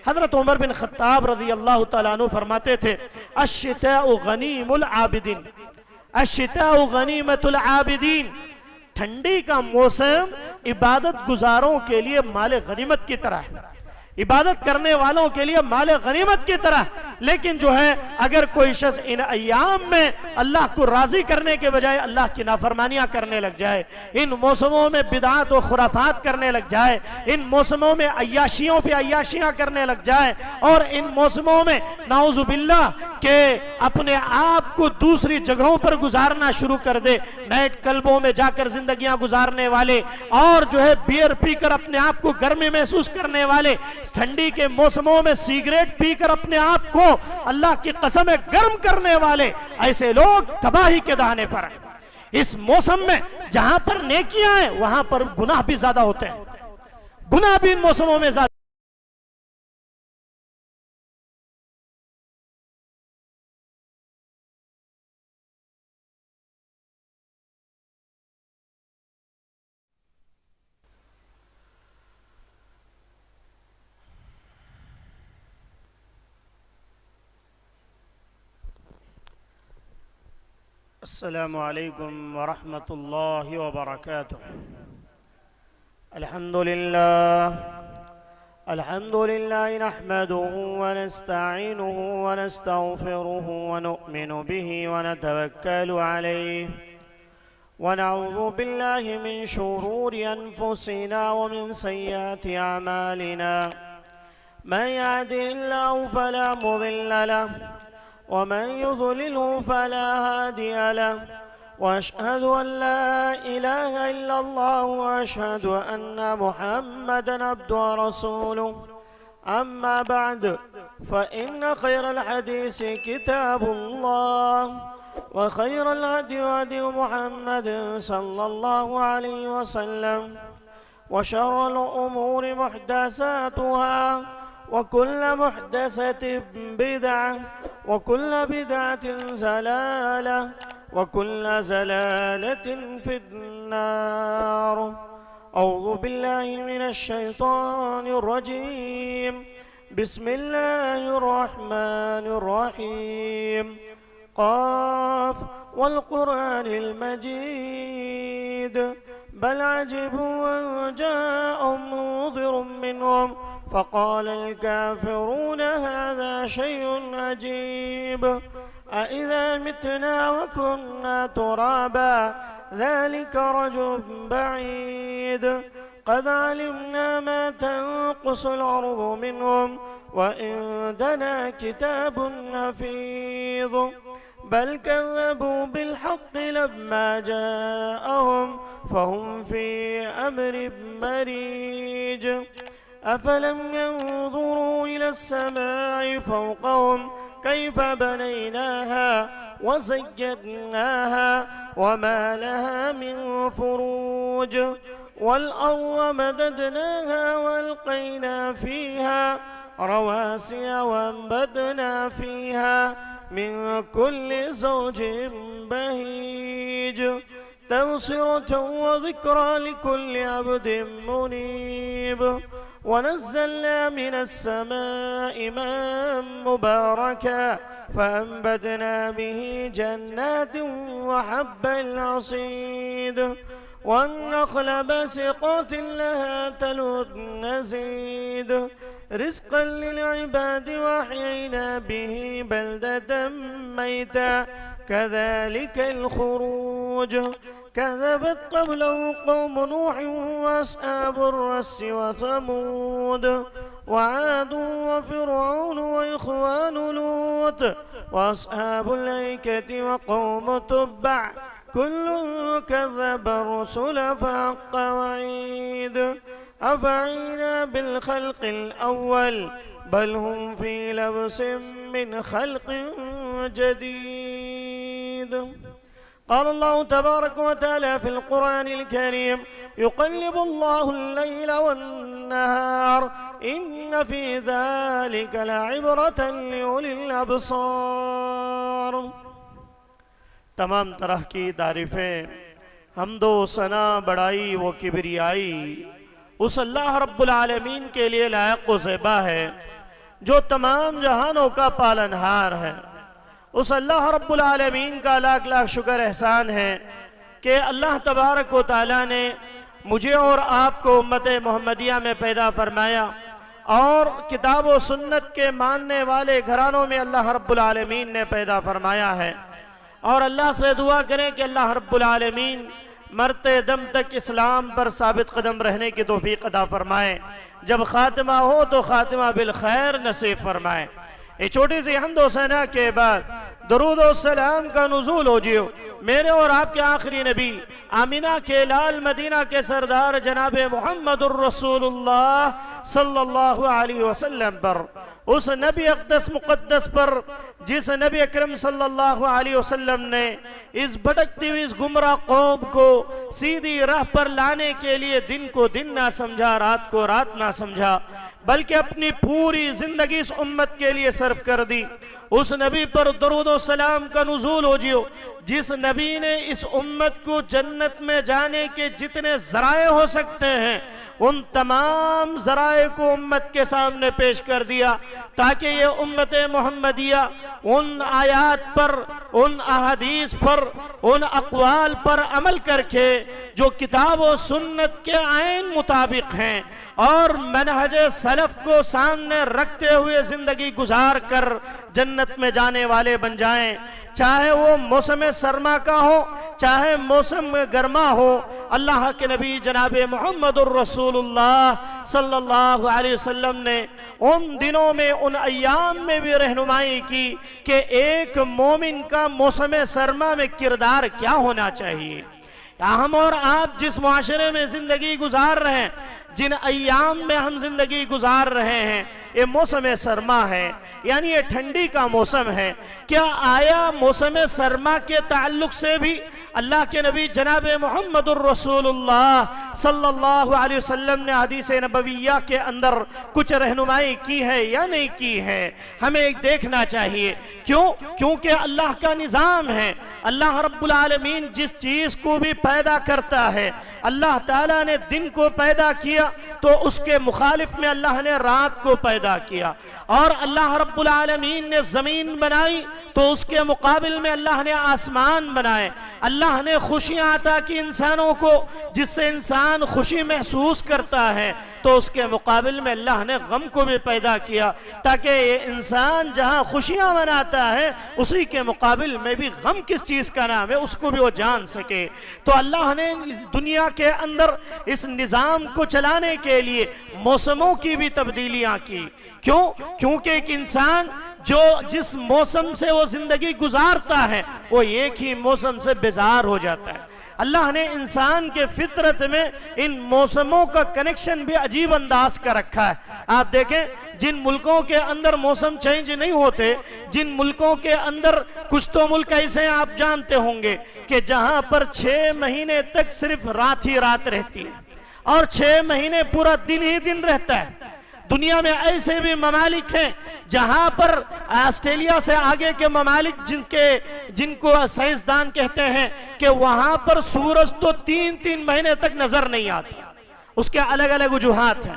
حضرت عمر بن خطاب رضی اللہ تعالیٰ عنہ فرماتے تھے الشتاء غنیم العابدین، الشتاء غنیمت العابدین، ٹھنڈی کا موسم عبادت گزاروں کے لیے مال غنیمت کی طرح ہے، عبادت کرنے والوں کے لیے مال غنیمت کی طرح. لیکن جو ہے اگر کوئی شخص ان ایام میں اللہ کو راضی کرنے کے بجائے اللہ کی نافرمانیاں کرنے لگ جائے، ان موسموں میں بدعات و خرافات کرنے لگ جائے، ان موسموں میں عیاشیوں پہ عیاشیاں کرنے لگ جائے، اور ان موسموں میں نعوذ باللہ کہ اپنے آپ کو دوسری جگہوں پر گزارنا شروع کر دے، نائٹ کلبوں میں جا کر زندگیاں گزارنے والے، اور جو ہے بیئر پی کر اپنے آپ کو گرمی محسوس کرنے والے، ٹھنڈی کے موسموں میں سیگریٹ پی کر اپنے آپ کو اللہ کی قسم گرم کرنے والے، ایسے لوگ تباہی کے دہانے پر ہیں. اس موسم میں جہاں پر نیکیاں ہیں وہاں پر گناہ بھی زیادہ ہوتے ہیں، گناہ بھی ان موسموں میں زیادہ. السلام علیکم ورحمۃ اللہ وبرکاتہ. الحمد للہ نحمده ونستعینه ونستغفره ونؤمن به ونتوکل علیہ ونعوذ باللہ من شرور انفسنا ومن سیئات اعمالنا من يهده الله فلا مضل له ومن يضلله فلا هادي له وأشهد أن لا إله إلا الله وأشهد أن محمدا عبده ورسوله. أما بعد فإن خير الحديث كتاب الله وخير الهدي هدي محمد صلى الله عليه وسلم وشر الأمور محدثاتها وكل محدثة بدعة وكل بدعة زلالة وكل زلالة في النار. أعوذ بالله من الشيطان الرجيم. بسم الله الرحمن الرحيم. قاف والقرآن المجيد بل عجبوا أن جاءهم منذر منهم فقال الكافرون هذا شيء عجيب أإذا متنا وكنا ترابا ذلك رجل بعيد قد علمنا ما تنقص الأرض منهم وعندنا كتاب حفيظ بل كذبوا بالحق لما جاءهم فهم في أمر مريج. أفلم ينظروا إلى السماء فوقهم كيف بنيناها وزيناها وما لها من فروج والأرض مددناها وألقينا فيها رواسي وأنبتنا فيها من كل زوج بهيج تبصرة وذكرى لكل عبد منيب. ونزلنا من السماء ماء مباركا فأنبتنا به جنات وحب العصيد والنخل باسقات لها تلو نزيد رزقا للعباد وأحيينا به بلدة ميتا كذلك الخروج. كذبت قبله قوم نوح وأصحاب الرس وثمود وعاد وفرعون وإخوان لوط وأصحاب الأيكة وقوم تبع كل كذب الرسل فحق وعيد. أفعينا بالخلق الأول بل هم في لبس من خلق جديد. قال الله تبارك وتعالى في القرآن الكريم يقلب الله الليل والنهار إن في ذلك لعبرة لأولي الأبصار. تمام طرح کی تعریفیں حمد و ثنا بڑائی و کبریائی اس اللہ رب العالمین کے لیے لائق و زیبا ہے جو تمام جہانوں کا پالنہار ہے۔ اس اللہ رب العالمین کا لاکھ لاکھ شکر احسان ہے کہ اللہ تبارک و تعالیٰ نے مجھے اور آپ کو امت محمدیہ میں پیدا فرمایا، اور کتاب و سنت کے ماننے والے گھرانوں میں اللہ رب العالمین نے پیدا فرمایا ہے۔ اور اللہ سے دعا کریں کہ اللہ رب العالمین مرتے دم تک اسلام پر ثابت قدم رہنے کی توفیق عطا فرمائے، جب خاتمہ ہو تو خاتمہ بالخیر نصیب فرمائے۔ یہ چھوٹی سی حمد و ثنا کے بعد درود و سلام کا نزول ہو جیو میرے اور آپ کے آخری نبی آمینہ کے لال مدینہ کے سردار جناب محمد الرسول اللہ صلی اللہ علیہ وسلم پر، اس نبی اقدس مقدس پر جس نبی اکرم صلی اللہ علیہ وسلم نے اس بھٹکتی ہوئی اس گمراہ قوم کو سیدھی راہ پر لانے کے لیے دن کو دن نہ سمجھا، رات کو رات نہ سمجھا، بلکہ اپنی پوری زندگی اس امت کے لیے صرف کر دی۔ اس نبی پر درود و سلام کا نزول ہو جیو جس نبی نے اس امت کو جنت میں جانے کے جتنے ذرائع ہو سکتے ہیں ان تمام ذرائع کو امت کے سامنے پیش کر دیا، تاکہ یہ امت محمدیہ ان آیات پر، ان احادیث پر، ان اقوال پر عمل کر کے جو کتاب و سنت کے عین مطابق ہیں اور منہج سلف کو سامنے رکھتے ہوئے زندگی گزار کر جنت میں جانے والے بن جائیں، چاہے وہ موسم سرما کا ہو چاہے موسم گرما ہو۔ اللہ کے نبی جناب محمد الرسول اللہ صلی اللہ علیہ وسلم نے ان دنوں میں، ان ایام میں بھی رہنمائی کی کہ ایک مومن کا موسم سرما میں کردار کیا ہونا چاہیے۔ ہم اور آپ جس معاشرے میں زندگی گزار رہے ہیں، جن ایام میں ہم زندگی گزار رہے ہیں، یہ موسم سرما ہے، یعنی یہ ٹھنڈی کا موسم ہے۔ کیا آیا موسم سرما کے تعلق سے بھی اللہ کے نبی جناب محمد الرسول اللہ صلی اللہ علیہ وسلم نے حدیث نبویہ کے اندر کچھ رہنمائی کی ہے یا نہیں کی ہے؟ ہمیں ایک دیکھنا چاہیے۔ کیونکہ اللہ کا نظام ہے، اللہ رب العالمین جس چیز کو بھی پیدا کرتا ہے، اللہ تعالیٰ نے دن کو پیدا کیا تو اس کے مخالف میں اللہ نے رات کو پیدا کیا، اور اللہ رب العالمین نے زمین بنائی تو اس کے مقابل میں اللہ نے آسمان بنائے۔ اللہ نے خوشیاں عطا کی انسانوں کو جس سے انسان خوشی محسوس کرتا ہے، تو اس کے مقابل میں اللہ نے غم کو بھی پیدا کیا، تاکہ یہ انسان جہاں خوشیاں مناتا ہے اسی کے مقابل میں بھی غم کس چیز کا نام ہے اس کو بھی وہ جان سکے۔ تو اللہ نے دنیا کے اندر اس نظام کو چلانے کے لیے موسموں کی بھی تبدیلیاں کی۔ کیونکہ ایک انسان جو جس موسم سے وہ زندگی گزارتا ہے وہ ایک ہی موسم سے بیزار ہو جاتا ہے۔ اللہ نے انسان کے فطرت میں ان موسموں کا کنیکشن بھی عجیب انداز کا رکھا ہے۔ آپ دیکھیں جن ملکوں کے اندر موسم چینج نہیں ہوتے، جن ملکوں کے اندر، کچھ تو ملک ایسے ہیں آپ جانتے ہوں گے کہ جہاں پر 6 مہینے تک صرف رات ہی رات رہتی ہے اور 6 مہینے پورا دن ہی دن رہتا ہے۔ دنیا میں ایسے بھی ممالک ہیں جہاں پر آسٹریلیا سے آگے کے ممالک جن کو سائنسدان کہتے ہیں کہ وہاں پر سورج تو 3 مہینے تک نظر نہیں آتا۔ اس کے الگ الگ وجوہات ہیں،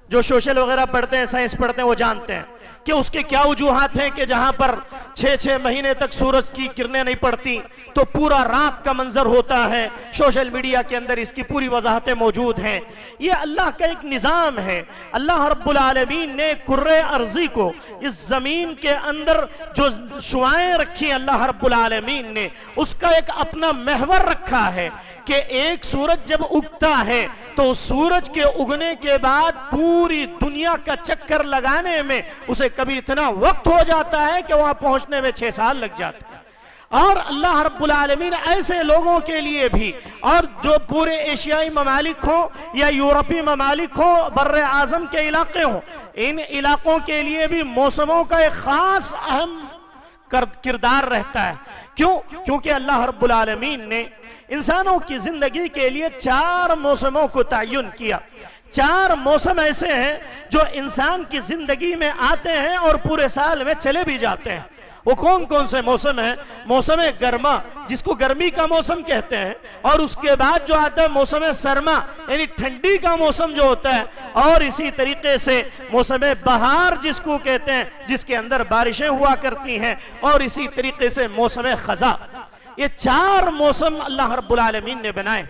جو سوشل وغیرہ پڑھتے ہیں، سائنس پڑھتے ہیں، وہ جانتے ہیں کہ اس کے کیا وجوہات ہیں کہ جہاں پر 6 مہینے تک سورج کی کرنیں نہیں پڑتی تو پورا رات کا منظر ہوتا ہے۔ سوشل میڈیا کے اندر اس کی پوری وضاحتیں موجود ہیں۔ یہ اللہ کا ایک نظام ہے۔ اللہ رب العالمین نے کرۂ ارضی کو، اس زمین کے اندر جو شعاعیں رکھی اللہ رب العالمین نے، اس کا ایک اپنا محور رکھا ہے کہ ایک سورج جب اگتا ہے تو سورج کے اگنے کے بعد پوری دنیا کا چکر لگانے میں اسے کبھی اتنا وقت ہو جاتا ہے کہ وہاں پہنچنے میں 6 سال لگ جاتے ہیں۔ اور اللہ رب العالمین ایسے لوگوں کے لیے بھی، اور جو پورے ایشیائی ممالک ہوں یا یورپی ممالک ہوں، بر اعظم کے علاقے ہوں، ان علاقوں کے لیے بھی موسموں کا ایک خاص اہم کردار رہتا ہے۔ کیونکہ اللہ رب العالمین نے انسانوں کی زندگی کے لیے 4 موسموں کو تعین کیا۔ 4 موسم ایسے ہیں جو انسان کی زندگی میں آتے ہیں اور پورے سال میں چلے بھی جاتے ہیں۔ وہ کون کون سے موسم ہیں؟ موسم گرما جس کو گرمی کا موسم کہتے ہیں، اور اس کے بعد جو آتا ہے موسم سرما یعنی ٹھنڈی کا موسم جو ہوتا ہے، اور اسی طریقے سے موسم بہار جس کو کہتے ہیں جس کے اندر بارشیں ہوا کرتی ہیں، اور اسی طریقے سے موسم خزاں۔ یہ 4 موسم اللہ رب العالمین نے بنائے،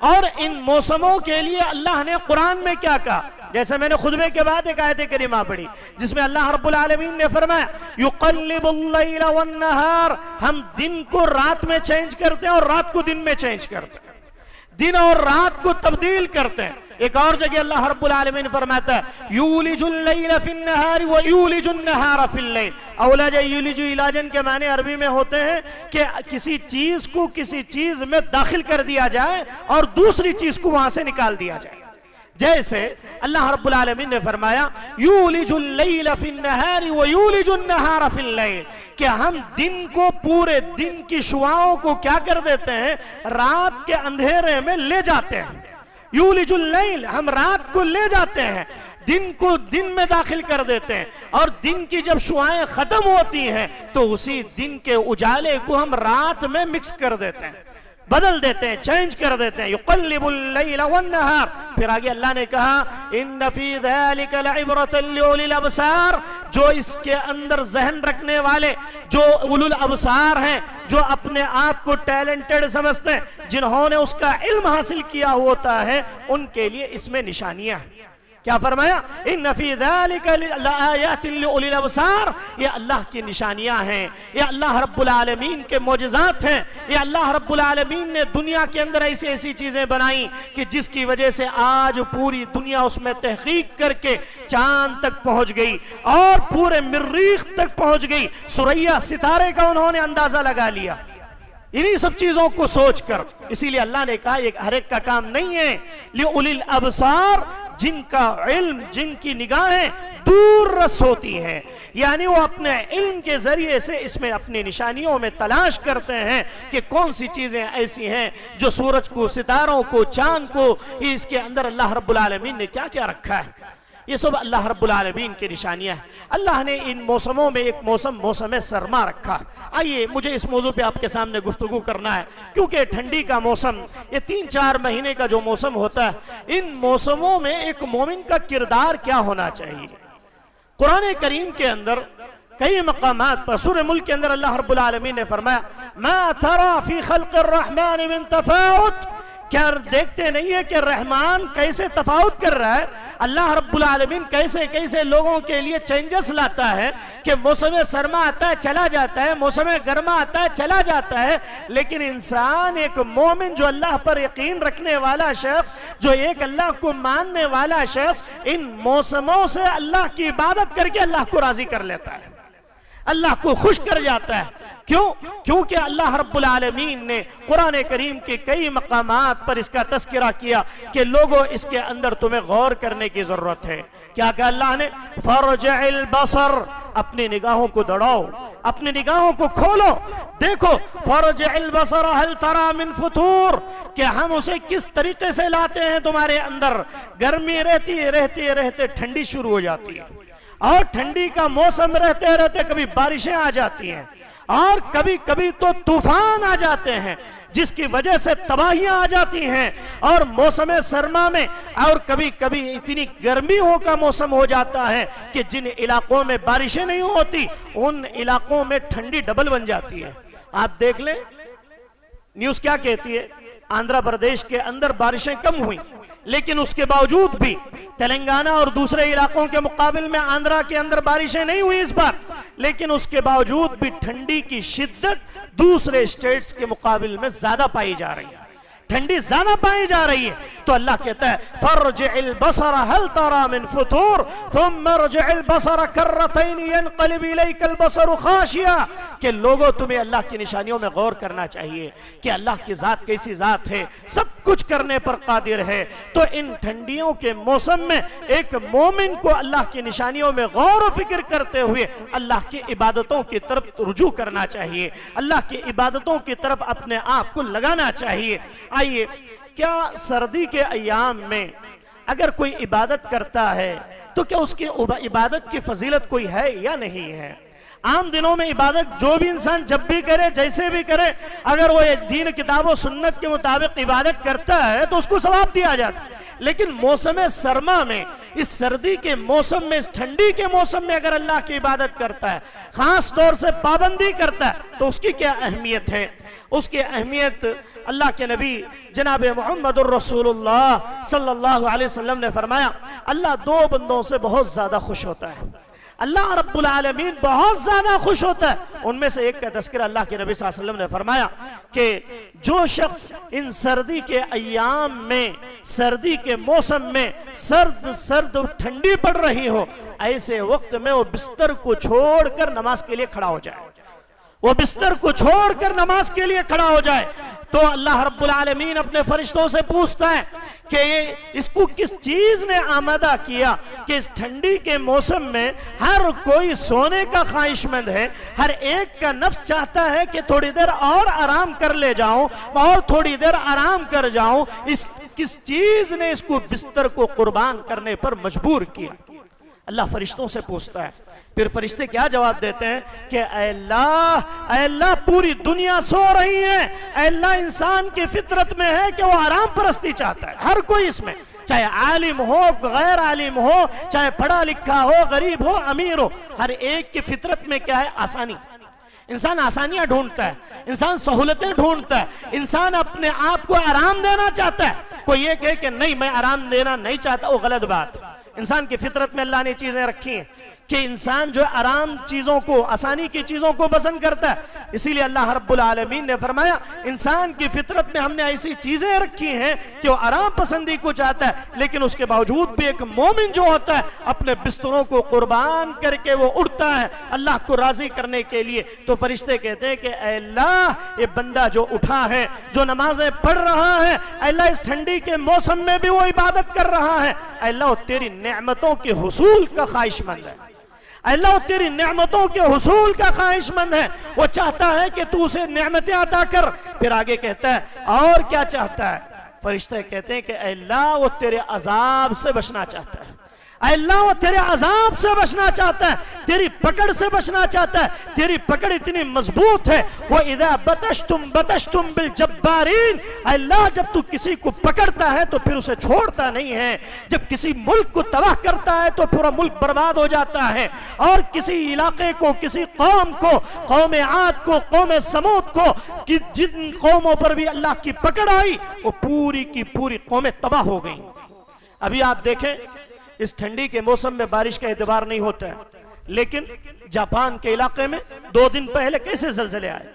اور ان موسموں کے لیے اللہ نے قرآن میں کیا کہا؟ جیسے میں نے خطبے کے بعد ایک آیت کریمہ پڑھی جس میں اللہ رب العالمین نے فرمایا یقلب اللیل والنہار، ہم دن کو رات میں چینج کرتے ہیں اور رات کو دن میں چینج کرتے ہیں، دن اور رات کو تبدیل کرتے ہیں۔ ایک اور جگہ اللہ رب العالمین فرماتا ہے یولج اللیل فی النہار ویولج النہار فی اللیل۔ اولج یولج علاجن کے معنی عربی میں ہوتے ہیں کہ کسی چیز کو کسی چیز میں داخل کر دیا جائے اور دوسری چیز کو وہاں سے نکال دیا جائے۔ جیسے اللہ رب العالمین نے فرمایا یولج اللیل فی النہار ویولج النہار فی اللیل، کہ ہم دن کو پورے دن کی شعاعوں کو کیا کر دیتے ہیں؟ رات کے اندھیرے میں لے جاتے ہیں۔ یولج اللیل، ہم رات کو لے جاتے ہیں، دن کو دن میں داخل کر دیتے ہیں، اور دن کی جب شعاعیں ختم ہوتی ہیں تو اسی دن کے اجالے کو ہم رات میں مکس کر دیتے ہیں، بدل دیتے ہیں، چینج کر دیتے ہیں۔ یقلب اللیل والنہار۔ پھر آگے اللہ نے کہا ان فی ذلک لعبرۃ لأولی الابصار، جو اس کے اندر ذہن رکھنے والے، جو اولو الابصار ہیں، جو اپنے آپ کو ٹیلنٹڈ سمجھتے ہیں، جنہوں نے اس کا علم حاصل کیا ہوتا ہے، ان کے لیے اس میں نشانیاں ہیں۔ کیا فرمایا؟ ان فی ذالک لآیات لأولی الابصار، یہ اللہ کی نشانیاں ہیں، یہ اللہ رب العالمین کے معجزات ہیں، یہ اللہ رب العالمین نے دنیا کے اندر ایسی ایسی چیزیں بنائیں کہ جس کی وجہ سے آج پوری دنیا اس میں تحقیق کر کے چاند تک پہنچ گئی اور پورے مریخ تک پہنچ گئی، ثریا ستارے کا انہوں نے اندازہ لگا لیا انہی سب چیزوں کو سوچ کر۔ اسی لیے اللہ نے کہا یہ ہر ایک کا کام نہیں ہے، لأولی الابصار، جن کا علم، جن کی نگاہیں دور رس ہوتی ہیں، یعنی وہ اپنے علم کے ذریعے سے اس میں اپنی نشانیوں میں تلاش کرتے ہیں کہ کون سی چیزیں ایسی ہیں جو سورج کو، ستاروں کو، چاند کو، اس کے اندر اللہ رب العالمین نے کیا کیا رکھا ہے۔ یہ سب اللہ رب العالمین کی نشانیاں ہیں۔ اللہ نے ان موسموں میں ایک موسم سرما رکھا۔ آئیے مجھے اس موضوع پہ آپ کے سامنے گفتگو کرنا ہے، کیونکہ ٹھنڈی کا موسم، یہ 3-4 مہینے کا جو موسم ہوتا ہے، ان موسموں میں ایک مومن کا کردار کیا ہونا چاہیے۔ قرآن کریم کے اندر کئی مقامات پر، سورہ ملک کے اندر اللہ رب العالمین نے فرمایا ما ترى فی خلق الرحمن من تفاوت، کیا دیکھتے نہیں ہے کہ رحمان کیسے تفاوت کر رہا ہے، اللہ رب العالمین کیسے کیسے لوگوں کے لیے چینجز لاتا ہے کہ موسم سرما آتا ہے چلا جاتا ہے، موسم گرما آتا ہے چلا جاتا ہے، لیکن انسان ایک مومن جو اللہ پر یقین رکھنے والا شخص، جو ایک اللہ کو ماننے والا شخص، ان موسموں سے اللہ کی عبادت کر کے اللہ کو راضی کر لیتا ہے، اللہ کو خوش کر جاتا ہے۔ کیوں؟ کیونکہ اللہ رب العالمین نے قرآن کریم کے کئی مقامات پر اس کا تذکرہ کیا کہ لوگوں اس کے اندر تمہیں غور کرنے کی ضرورت ہے۔ کیا کہ اللہ نے فرجع البصر، اپنی نگاہوں کو دوڑاؤ، اپنی نگاہوں کو کھولو، دیکھو فرجع البصر هل ترى من فطور، کہ ہم اسے کس طریقے سے لاتے ہیں تمہارے اندر۔ گرمی رہتے ٹھنڈی شروع ہو جاتی ہے، اور ٹھنڈی کا موسم رہتے رہتے کبھی بارشیں آ جاتی ہیں، اور کبھی کبھی تو طوفان آ جاتے ہیں جس کی وجہ سے تباہیاں آ جاتی ہیں، اور موسم سرما میں اور کبھی کبھی اتنی گرمیوں کا موسم ہو جاتا ہے کہ جن علاقوں میں بارشیں نہیں ہوتی ان علاقوں میں ٹھنڈی ڈبل بن جاتی ہے۔ آپ دیکھ لیں نیوز کیا کہتی ہے، آندھرا پردیش کے اندر بارشیں کم ہوئیں، لیکن اس کے باوجود بھی تلنگانہ اور دوسرے علاقوں کے مقابل میں آندھرا کے اندر بارشیں نہیں ہوئی اس بار، لیکن اس کے باوجود بھی ٹھنڈی کی شدت دوسرے اسٹیٹس کے مقابل میں زیادہ پائی جا رہی ہے، ٹھنڈی زیادہ پائی جا رہی ہے۔ تو اللہ کہتا ہے فرجع البصر هل ترى من فطور ثم ارجع البصر كرتين ينقلب اليك البصر خاشعا، کہ لوگوں تمہیں اللہ کی نشانیوں میں غور کرنا چاہیے کہ اللہ کی ذات کیسی ذات ہے، سب کچھ کرنے پر قادر ہے۔ تو ان ٹھنڈیوں کے موسم میں ایک مومن کو اللہ کی نشانیوں میں غور و فکر کرتے ہوئے اللہ کی عبادتوں کی طرف رجوع کرنا چاہیے، اللہ کی عبادتوں کی طرف اپنے آپ کو لگانا چاہیے۔ آئیے، کیا سردی کے ایام میں اگر کوئی عبادت کرتا ہے تو کیا اس کی عبادت کی فضیلت کوئی ہے یا نہیں ہے؟ عام دنوں میں عبادت جو بھی انسان جب بھی کرے جیسے بھی کرے، اگر وہ دین کتاب و سنت کے مطابق عبادت کرتا ہے تو اس کو ثواب دیا جاتا ہے۔ لیکن موسم سرما میں، اس سردی کے موسم میں، اس ٹھنڈی کے موسم میں اگر اللہ کی عبادت کرتا ہے، خاص طور سے پابندی کرتا ہے، تو اس کی کیا اہمیت ہے؟ اس کی اہمیت اللہ کے نبی جناب محمد الرسول اللہ صلی اللہ علیہ وسلم نے فرمایا، اللہ دو بندوں سے بہت زیادہ خوش ہوتا ہے، اللہ رب العالمین بہت زیادہ خوش ہوتا ہے۔ ان میں سے ایک کا تذکرہ اللہ کے نبی صلی اللہ علیہ وسلم نے فرمایا کہ جو شخص ان سردی کے ایام میں، سردی کے موسم میں سرد ٹھنڈی پڑ رہی ہو، ایسے وقت میں وہ بستر کو چھوڑ کر نماز کے لیے کھڑا ہو جائے، وہ بستر کو چھوڑ کر نماز کے لیے کھڑا ہو جائے، تو اللہ رب العالمین اپنے فرشتوں سے پوچھتا ہے کہ اس کو کس چیز نے آمادہ کیا کہ اس ٹھنڈی کے موسم میں ہر کوئی سونے کا خواہش مند ہے، ہر ایک کا نفس چاہتا ہے کہ تھوڑی دیر اور آرام کر لے جاؤں اور تھوڑی دیر آرام کر جاؤں، اس کس چیز نے اس کو بستر کو قربان کرنے پر مجبور کیا؟ اللہ فرشتوں سے پوچھتا ہے۔ پھر فرشتے کیا جواب دیتے ہیں کہ اے اللہ پوری دنیا سو رہی ہے، اے اللہ انسان کی فطرت میں ہے کہ وہ آرام پرستی چاہتا ہے، ہر کوئی اس میں، چاہے عالم ہو غیر عالم ہو، چاہے پڑھا لکھا ہو غریب ہو امیر ہو، ہر ایک کی فطرت میں کیا ہے؟ آسانی۔ انسان آسانیاں ڈھونڈتا ہے، انسان سہولتیں ڈھونڈتا ہے، انسان اپنے آپ کو آرام دینا چاہتا ہے۔ کوئی یہ کہے کہ نہیں میں آرام دینا نہیں چاہتا، وہ غلط بات۔ انسان کی فطرت میں اللہ نے چیزیں رکھی ہیں کہ انسان جو آرام چیزوں کو، آسانی کی چیزوں کو پسند کرتا ہے، اسی لیے اللہ رب العالمین نے فرمایا انسان کی فطرت میں ہم نے ایسی چیزیں رکھی ہیں کہ وہ آرام پسندی کو چاہتا ہے، لیکن اس کے باوجود بھی ایک مومن جو ہوتا ہے اپنے بستروں کو قربان کر کے وہ اٹھتا ہے اللہ کو راضی کرنے کے لیے۔ تو فرشتے کہتے ہیں کہ اے اللہ یہ بندہ جو اٹھا ہے، جو نمازیں پڑھ رہا ہے، اے اللہ اس ٹھنڈی کے موسم میں بھی وہ عبادت کر رہا ہے، اے اللہ وہ تیری نعمتوں کے حصول کا خواہش مند ہے، اللہ تیری نعمتوں کے حصول کا خواہش مند ہے، وہ چاہتا ہے کہ تو اسے نعمتیں عطا کر۔ پھر آگے کہتا ہے اور کیا چاہتا ہے؟ فرشتے کہتے ہیں کہ اے اللہ وہ تیرے عذاب سے بچنا چاہتا ہے، اے اللہ وہ تیرے عذاب سے بچنا چاہتا ہے، تیری پکڑ سے بچنا چاہتا ہے۔ تیری پکڑ اتنی مضبوط ہے، وَإِذَا بَطَشْتُمْ بِالْجَبَّارِينَ، اے اللہ جب تو کسی کو پکڑتا ہے تو پھر اسے چھوڑتا نہیں ہے، جب کسی ملک کو تباہ کرتا ہے تو پورا ملک برباد ہو جاتا ہے، اور کسی علاقے کو، کسی قوم کو، قوم عاد کو، قوم سمود کو، جن قوموں پر بھی اللہ کی پکڑ آئی وہ پوری کی پوری قومیں تباہ ہو گئیں۔ ابھی آپ دیکھیں اس ٹھنڈی کے موسم میں بارش کا اعتبار نہیں ہوتا ہے، لیکن جاپان کے علاقے میں 2 دن پہلے کیسے زلزلے آئے،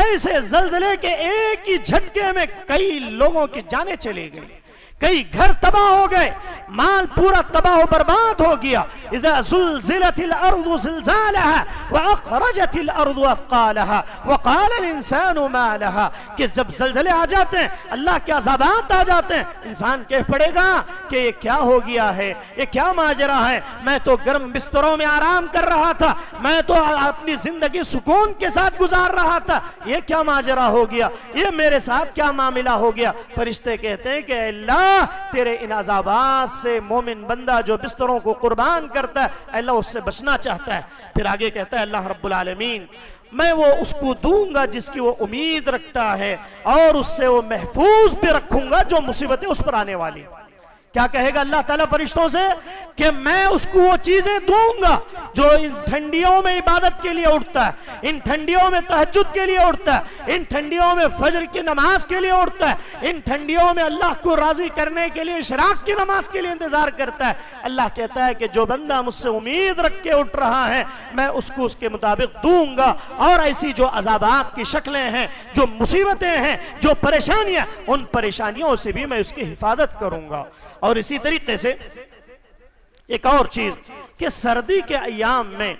ایسے زلزلے کے ایک ہی جھٹکے میں کئی لوگوں کی جانیں چلی گئی، کئی گھر تباہ ہو گئے، مال پورا تباہ و برباد ہو گیا۔ اذا زلزلت الارض زلزالها واخرجت الارض اثقالها وقال الانسان ما لها، کہ جب زلزلے آ جاتے ہیں، اللہ کے عذابات آ جاتے ہیں، انسان کہہ پڑے گا کہ یہ کیا ہو گیا ہے، یہ کیا ماجرا ہے، میں تو گرم بستروں میں آرام کر رہا تھا، میں تو اپنی زندگی سکون کے ساتھ گزار رہا تھا، یہ کیا ماجرا ہو گیا، یہ میرے ساتھ کیا معاملہ ہو گیا۔ فرشتے کہتے ہیں کہ اللہ تیرے ان عذابات سے مومن بندہ جو بستروں کو قربان کرتا ہے اللہ اس سے بچنا چاہتا ہے۔ پھر آگے کہتا ہے اللہ رب العالمین میں وہ اس کو دوں گا جس کی وہ امید رکھتا ہے، اور اس سے وہ محفوظ بھی رکھوں گا جو مصیبتیں اس پر آنے والی ہیں۔ کیا کہے گا اللہ تعالیٰ فرشتوں سے کہ میں اس کو وہ چیزیں دوں گا جو ان ٹھنڈیوں میں عبادت کے لیے اٹھتا ہے، ان ٹھنڈیوں میں تہجد کے لیے اٹھتا ہے، ان ٹھنڈیوں میں فجر کی نماز کے لیے اٹھتا ہے، ان ٹھنڈیوں میں اللہ کو راضی کرنے کے لیے اشراق کی نماز کے لیے انتظار کرتا ہے۔ اللہ کہتا ہے کہ جو بندہ مجھ سے امید رکھ کے اٹھ رہا ہے میں اس کو اس کے مطابق دوں گا، اور ایسی جو عذابات کی شکلیں ہیں، جو مصیبتیں ہیں، جو پریشانیاں، ان پریشانیوں سے بھی میں اس کی حفاظت کروں گا۔ اور اسی طریقے سے ایک اور چیز کہ سردی کے ایام میں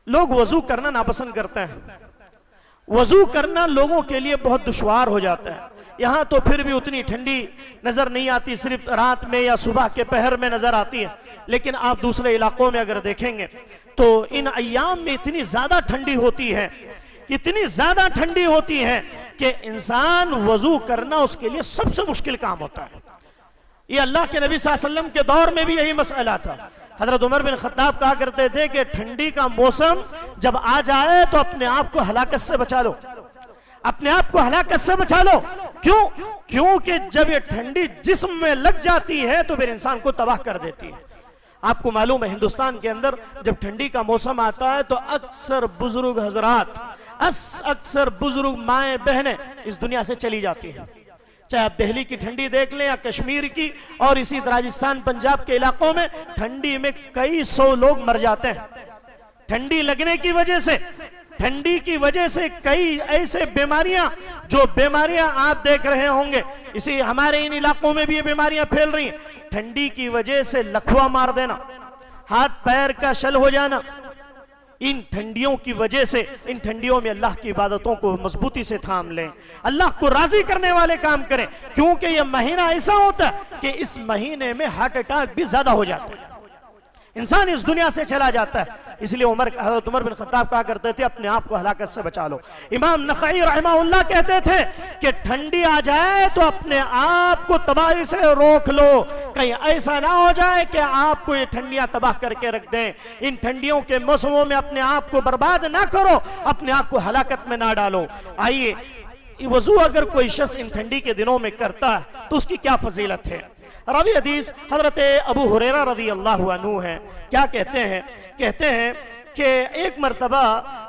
لوگ وضو کرنا ناپسند کرتے ہیں، وضو کرنا لوگوں کے لیے بہت دشوار ہو جاتا ہے۔ یہاں تو پھر بھی اتنی ٹھنڈی نظر نہیں آتی، صرف رات میں یا صبح کے پہر میں نظر آتی ہے، لیکن آپ دوسرے علاقوں میں اگر دیکھیں گے تو ان ایام میں اتنی زیادہ ٹھنڈی ہوتی ہے، اتنی زیادہ ٹھنڈی ہوتی ہے کہ انسان وضو کرنا اس کے لیے سب سے مشکل کام ہوتا ہے۔ یہ اللہ کے نبی صلی اللہ علیہ وسلم کے دور میں بھی یہی مسئلہ تھا، حضرت عمر بن خطاب کہا کرتے تھے کہ ٹھنڈی کا موسم جب آ جائے تو اپنے آپ کو ہلاکت سے بچا لو، اپنے آپ کو ہلاکت سے بچا لو۔ کیوں؟ کیونکہ جب یہ ٹھنڈی جسم میں لگ جاتی ہے تو پھر انسان کو تباہ کر دیتی ہے۔ آپ کو معلوم ہے ہندوستان کے اندر جب ٹھنڈی کا موسم آتا ہے تو اکثر بزرگ حضرات، اکثر بزرگ مائیں بہنیں اس دنیا سے چلی جاتی ہیں۔ چاہے آپ دہلی کی ٹھنڈی دیکھ لیں یا کشمیر کی، اور اسی راجستھان پنجاب کے علاقوں میں ٹھنڈی میں کئی سو لوگ مر جاتے ہیں ٹھنڈی لگنے کی وجہ سے۔ ٹھنڈی کی وجہ سے کئی ایسے بیماریاں، جو بیماریاں آپ دیکھ رہے ہوں گے، اسی ہمارے ان علاقوں میں بھی یہ بیماریاں پھیل رہی ہیں۔ ٹھنڈی کی وجہ سے لکھوا مار دینا، ہاتھ پیر کا شل ہو جانا، ان ٹھنڈیوں کی وجہ سے، ان ٹھنڈیوں میں اللہ کی عبادتوں کو مضبوطی سے تھام لیں، اللہ کو راضی کرنے والے کام کریں، کیونکہ یہ مہینہ ایسا ہوتا ہے کہ اس مہینے میں ہارٹ اٹیک بھی زیادہ ہو جاتے ہیں، انسان اس دنیا سے چلا جاتا ہے۔ اس لیے حضرت عمر بن خطاب کہا کرتے تھے اپنے آپ کو ہلاکت سے بچا لو۔ امام نخعی رحمہ اللہ کہتے تھے کہ ٹھنڈی آ جائے تو اپنے آپ کو تباہی سے روک لو، کہیں ایسا نہ ہو جائے کہ آپ کو یہ ٹھنڈیاں تباہ کر کے رکھ دیں۔ ان ٹھنڈیوں کے موسموں میں اپنے آپ کو برباد نہ کرو، اپنے آپ کو ہلاکت میں نہ ڈالو۔ آئیے، وضو اگر کوئی شخص ان ٹھنڈی کے دنوں میں کرتا ہے تو اس کی کیا فضیلت ہے؟ راوی حدیث حضرت ابو ہریرہ رضی اللہ عنہ ہے، کیا کہتے ہیں کہ ایک مرتبہ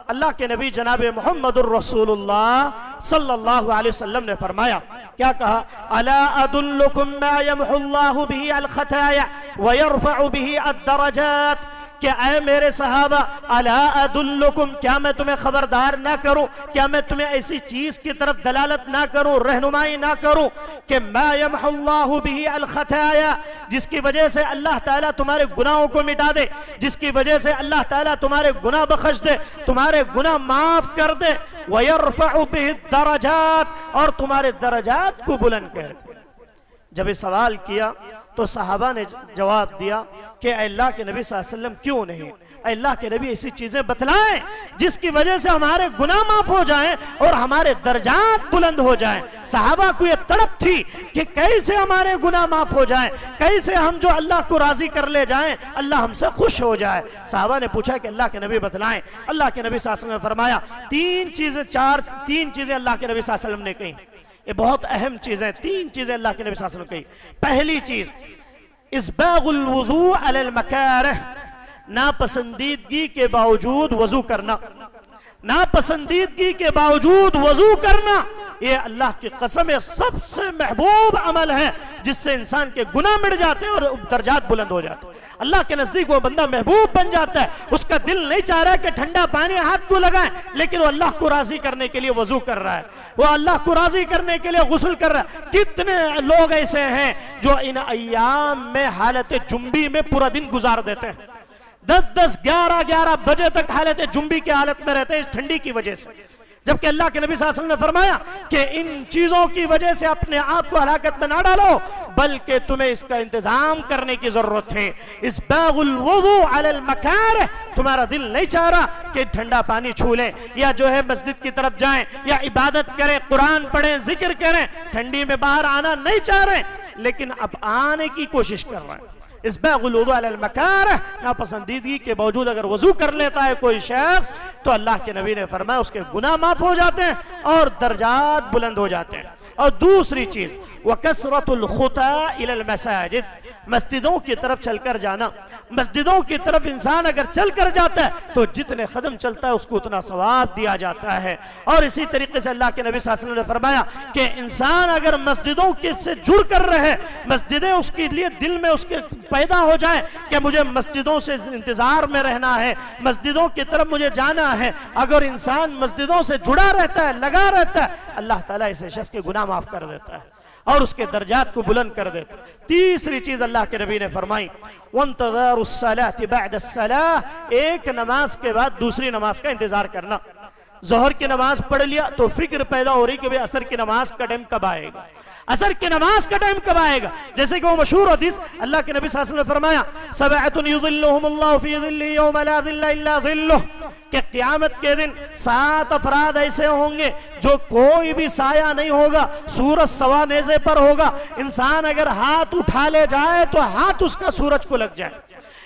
اللہ کے نبی جناب محمد الرسول اللہ صلی اللہ علیہ وسلم نے فرمایا، کیا کہا؟ الا ادلکم ما یمحو اللہ به الخطایا ویرفع به الدرجات، کہ اے میرے صحابہ، الا ادلکم، کیا میں تمہیں خبردار نہ کروں، کیا میں تمہیں ایسی چیز کی طرف دلالت نہ کروں، رہنمائی نہ کروں کہ ما یمحو اللہ به الخطایا، جس کی وجہ سے اللہ تعالیٰ تمہارے گناہوں کو مٹا دے، جس کی وجہ سے اللہ تعالیٰ تمہارے گناہ بخش دے، تمہارے گناہ معاف کر دے، ویرفع به الدرجات، اور تمہارے درجات کو بلند کر دے۔ جب یہ سوال کیا تو صحابہ نے جواب دیا کہ اے اللہ کے نبی صلی اللہ علیہ وسلم، کیوں نہیں؟ اے اللہ کے نبی ایسی چیزیں بتلائیں جس کی وجہ سے ہمارے گناہ معاف ہو جائیں اور ہمارے درجات بلند ہو جائیں۔ صحابہ کو یہ تڑپ تھی کہ کیسے ہمارے گناہ معاف ہو جائیں، کیسے ہم جو اللہ کو راضی کر لے جائیں، اللہ ہم سے خوش ہو جائے۔ صحابہ نے پوچھا کہ اللہ کے نبی بتلائیں۔ اللہ کے نبی صلی اللہ علیہ وسلم نے فرمایا تین چیزیں اللہ کے نبی صلی اللہ علیہ وسلم نے کہیں، یہ بہت اہم چیزیں، تین چیزیں اللہ کے نبی صلی اللہ علیہ وسلم نے کہیں۔ پہلی چیز، اسباغ الوضوء علی المکارہ، ناپسندیدگی کے باوجود وضو کرنا، ناپسندیدگی کے باوجود وضو کرنا، یہ اللہ کی قسم سب سے محبوب عمل ہے جس سے انسان کے گناہ مٹ جاتے ہیں اور درجات بلند ہو جاتے ہیں۔ اللہ کے نزدیک وہ بندہ محبوب بن جاتا ہے، اس کا دل نہیں چاہ رہا ہے کہ ٹھنڈا پانی ہاتھ کو لگائیں، لیکن وہ اللہ کو راضی کرنے کے لیے وضو کر رہا ہے، وہ اللہ کو راضی کرنے کے لیے غسل کر رہا ہے۔ کتنے لوگ ایسے ہیں جو ان ایام میں حالت جنبی میں پورا دن گزار دیتے ہیں، 10 11 بجے تک حالت جنبی کی حالت میں رہتے ہیں اس ٹھنڈی کی وجہ سے، جبکہ اللہ کے نبی صلی اللہ علیہ وسلم نے فرمایا کہ ان چیزوں کی وجہ سے اپنے آپ کو ہلاکت میں نہ ڈالو، بلکہ تمہیں اس کا انتظام کرنے کی ضرورت ہے۔ اسباغ الوضوء علی المکارہ، تمہارا دل نہیں چاہ رہا کہ ٹھنڈا پانی چھو لیں یا جو ہے مسجد کی طرف جائیں یا عبادت کریں، قرآن پڑھیں، ذکر کریں، ٹھنڈی میں باہر آنا نہیں چاہ رہے لیکن اب آنے کی کوشش کر رہے ہیں۔ اسباغ الوضوء علی المکارہ، ناپسندیدگی کے باوجود اگر وضو کر لیتا ہے کوئی شخص تو اللہ کے نبی نے فرمایا اس کے گناہ معاف ہو جاتے ہیں اور درجات بلند ہو جاتے ہیں۔ اور دوسری چیز، وَكَسْرَةُ الْخُطَىٰ إِلَى الْمَسَاجِدِ، مسجدوں کی طرف چل کر جانا۔ مسجدوں کی طرف انسان اگر چل کر جاتا ہے تو جتنے قدم چلتا ہے اس کو اتنا ثواب دیا جاتا ہے۔ اور اسی طریقے سے اللہ کے نبی صلی اللہ علیہ وسلم نے فرمایا کہ انسان اگر مسجدوں سے جڑ کر رہے، مسجدیں اس کے لیے دل میں اس کے پیدا ہو جائے کہ مجھے مسجدوں سے انتظار میں رہنا ہے، مسجدوں کی طرف مجھے جانا ہے، اگر انسان مسجدوں سے جڑا رہتا ہے، لگا رہتا ہے، اللہ تعالیٰ اسے شخص کے گناہ معاف کر دیتا ہے اور اس کے درجات کو بلند کر دیتا ہے۔ تیسری چیز اللہ کے نبی نے فرمائی، وَانْتَظَارُ الصَّلَاةِ بَعْدَ الصَّلَاةِ، ایک نماز کے بعد دوسری نماز کا انتظار کرنا۔ ظہر کی نماز پڑھ لیا تو فکر پیدا ہو رہی کہ بھئی عصر کی نماز کا ٹائم کب آئے گا، عصر کی نماز کا ٹائم کب آئے گا۔ جیسے کہ وہ مشہور حدیث اللہ کے نبی صلی اللہ علیہ وسلم نے فرمایا، سبعۃ یظلھم اللہ فی ظلہ یوم لا ظل الا ظلہ، کہ قیامت کے دن 7 افراد ایسے ہوں گے جو کوئی بھی سایہ نہیں ہوگا، سورج سوا نیزے پر ہوگا، انسان اگر ہاتھ اٹھا لے جائے تو ہاتھ اس کا سورج کو لگ جائے۔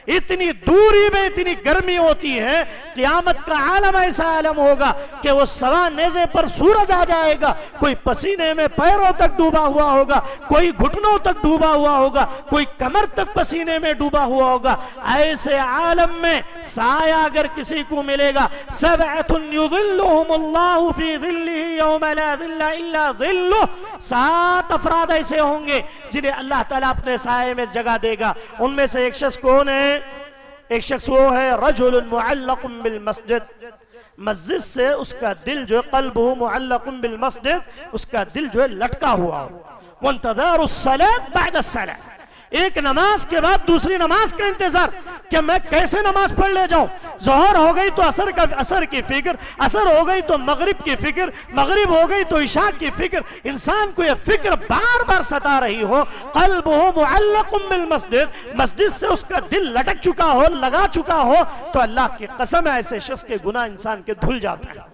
اتنی دوری میں اتنی گرمی ہوتی ہے، قیامت کا عالم ایسا عالم ہوگا کہ وہ سوا نیزے پر سورج آ جائے گا، کوئی پسینے میں پیروں تک ڈوبا ہوا ہوگا، کوئی گھٹنوں تک ڈوبا ہوا ہوگا، کوئی کمر تک پسینے میں ڈوبا ہوا ہوگا۔ ایسے عالم میں سایہ اگر کسی کو ملے گا، سبعۃ یظلھم اللہ فی ظلہ یوم لا ظل الا ظلہ، 7 افراد ایسے ہوں گے جنہیں اللہ تعالیٰ اپنے سائے میں جگہ دے گا۔ ان میں سے ایک شخص کون ہے؟ ایک شخص وہ ہے رجل معلق بالمسجد، مسجد سے اس کا دل جو ہے قلبہ معلق بالمسجد، اس کا دل جو ہے لٹکا ہوا ہو۔ وانتظار الصلاة بعد الصلاة، ایک نماز کے بعد دوسری نماز کا انتظار کہ میں کیسے نماز پڑھ لے جاؤں۔ ظہر ہو گئی تو عصر کی فکر، عصر ہو گئی تو مغرب کی فکر، مغرب ہو گئی تو عشاء کی فکر، انسان کو یہ فکر بار بار ستا رہی ہو۔ قلبہ معلق بالمسجد، مسجد سے اس کا دل لٹک چکا ہو، لگا چکا ہو، تو اللہ کی قسم ہے ایسے شخص کے گناہ انسان کے دھل جاتے ہیں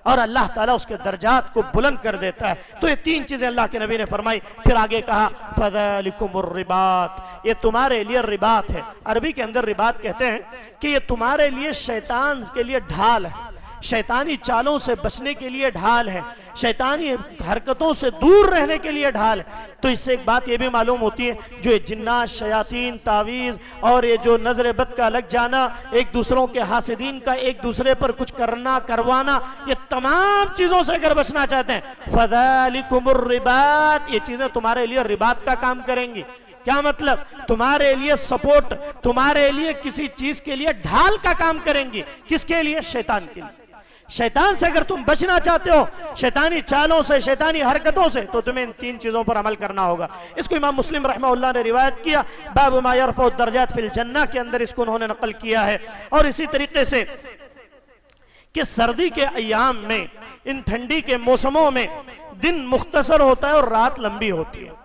اور اللہ تعالیٰ اس کے درجات کو بلند کر دیتا ہے۔ تو یہ 3 چیزیں اللہ کے نبی نے فرمائی۔ پھر آگے کہا فَذَلِكُمُ الرِّبَاط، یہ تمہارے لیے رباط ہے۔ عربی کے اندر رباط کہتے ہیں کہ یہ تمہارے لیے شیطان کے لیے ڈھال ہے، شیطانی چالوں سے بچنے کے لیے ڈھال ہے، شیطانی حرکتوں سے دور رہنے کے لیے ڈھال ہے۔ تو اس سے ایک بات یہ بھی معلوم ہوتی ہے، جو یہ جنات، شیاطین، تعویذ اور یہ جو نظر بد کا لگ جانا، ایک دوسروں کے حاسدین کا ایک دوسرے پر کچھ کرنا کروانا، یہ تمام چیزوں سے اگر بچنا چاہتے ہیں فَذَلِكُمُ الرِّبَاط، یہ چیزیں تمہارے لیے رباط کا کام کریں گی۔ کیا مطلب؟ تمہارے لیے سپورٹ، تمہارے لیے کسی چیز کے لیے ڈھال کا کام کریں گی۔ کس کے لیے؟ شیطان کے لیے۔ شیطان سے اگر تم بچنا چاہتے ہو، شیطانی چالوں سے، شیطانی حرکتوں سے، تو تمہیں ان 3 چیزوں پر عمل کرنا ہوگا۔ اس کو امام مسلم رحمہ اللہ نے روایت کیا، باب ما یرفع الدرجات فی الجنہ کے اندر اس کو انہوں نے نقل کیا ہے۔ اور اسی طریقے سے کہ سردی کے ایام میں، ان ٹھنڈی کے موسموں میں دن مختصر ہوتا ہے اور رات لمبی ہوتی ہے۔